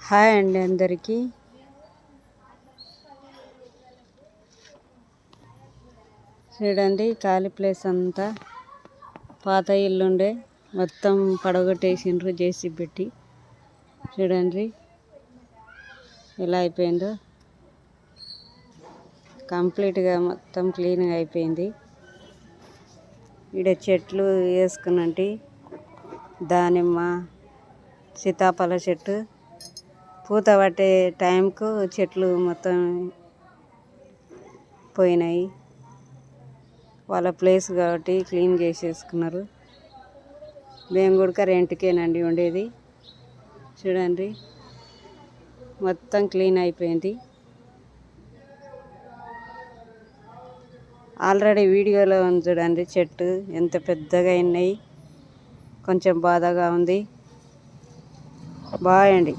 Hi అండి అందరికీ. చూడండి ఖాళీ ప్లేస్ అంతా పాత ఇల్లుండే మొత్తం పడగొట్టేసిండ్రు జేసీ పెట్టి. చూడండి ఎలా అయిపోయిందో, కంప్లీట్గా మొత్తం క్లీన్గా అయిపోయింది. ఈడ చెట్లు వేసుకున్నట్టు దానిమ్మ సీతాఫల చెట్టు పూత పట్టే టైంకు చెట్లు మొత్తం పోయినాయి. వాళ్ళ ప్లేస్ కాబట్టి క్లీన్ చేసేసుకున్నారు. మేము కూడా రెంట్కేనండి ఉండేది. చూడండి మొత్తం క్లీన్ అయిపోయింది. ఆల్రెడీ వీడియోలో ఉంది చూడండి, చెట్టు ఎంత పెద్దగా అయినాయి. కొంచెం బాధగా ఉంది. బాయ్ అండి.